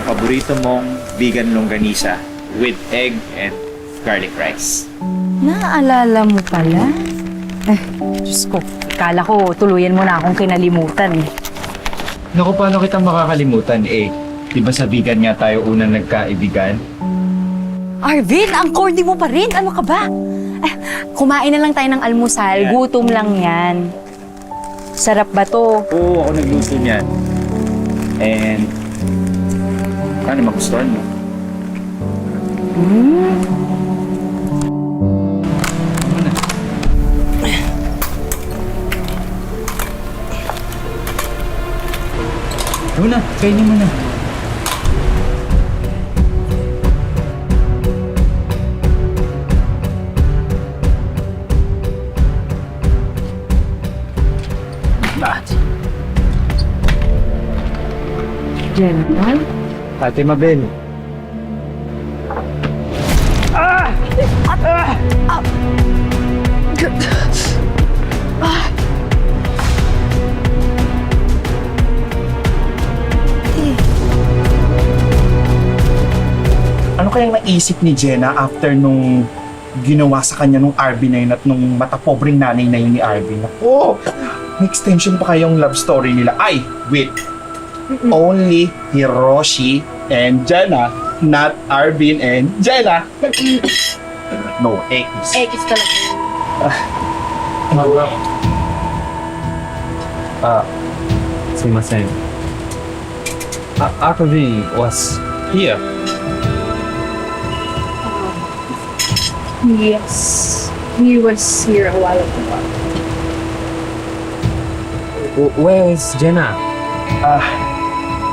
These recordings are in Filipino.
paborito mong vegan longganisa with egg and garlic rice. Naalala mo pala? Diyos ko, akala ko tuluyan mo na akong kinalimutan. Naku, paano kita makakalimutan eh? Di ba sa vegan nga tayo unang nagkaibigan? Arvin, ang corny mo pa rin. Ano ka ba? Kumain na lang tayo ng almusal. Yan. Gutom lang yan. Sarap ba to? Oo, ako nagluto niyan. And paano magustuhan mo? Luna, kainin mo na. General? Ate Mabel. Ano kayang naisip ni Jenna after nung ginawa sa kanya nung Arvin na yun at nung matapobreng nanay na yun ni Arvin? Oh, may extension pa kayong love story nila. Ay, wait. Only Hiroshi and Jenna, not Arvin and Jenna. No, X. X talaga. Sumimasen. Arvin was here. Yes, he was here a while ago. Where is Jenna?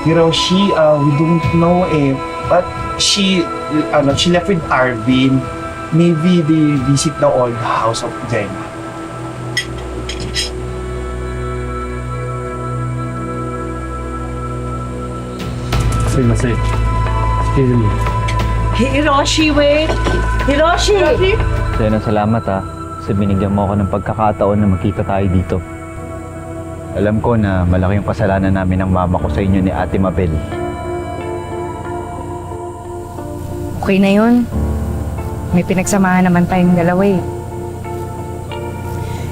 Hiroshi, we don't know eh. But she left with Arvin. Maybe they visit the old house of Jenna. Sumimasen. Excuse me. Hiroshi, wait! Hiroshi! Jenna, salamat ha. Kasi binigyan mo ako ng pagkakataon na magkita tayo dito. Alam ko na malaki yung kasalanan namin ng mama ko sa inyo ni Ate Mabel. Okay na yun. May pinagsamahan naman tayong dalawa eh.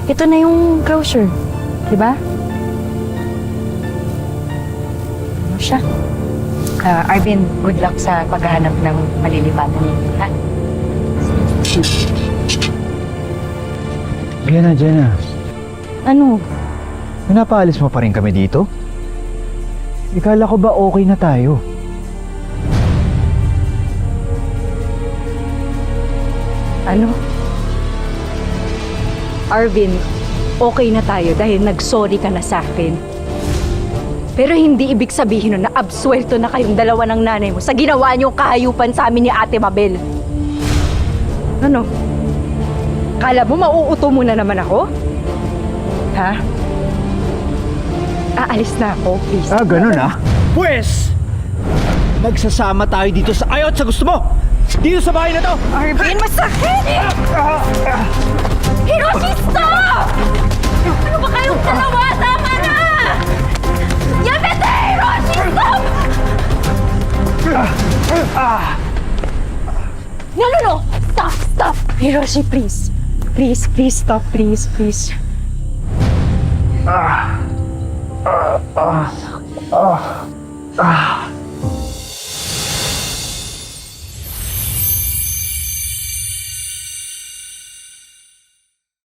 Ito na yung closure. Diba? Ano siya? Arvin, good luck sa paghahanap ng malilipatan mo. Ha? Jenna. Ano? Pinapaalis mo pa rin kami dito? Ikala ko ba okay na tayo? Ano? Arvin, okay na tayo dahil nag-sorry ka na sa akin. Pero hindi ibig sabihin nun na absuelto na kayong dalawa ng nanay mo sa ginawa niyong kahayupan sa amin ni Ate Mabel. Ano? Kala mo mauuto mo na naman ako? Ha? Aalis na ako, please. Ganun ah. Pwes, magsasama tayo dito sa ayot sa gusto mo. Dito sa bahay na to. Arvin, masakit! Hiroshi, stop! Ano ba kayong dalawa? Tama na! Yamete! Hiroshi, stop! No! Stop! Hiroshi, please. Please, stop. Please. Ah.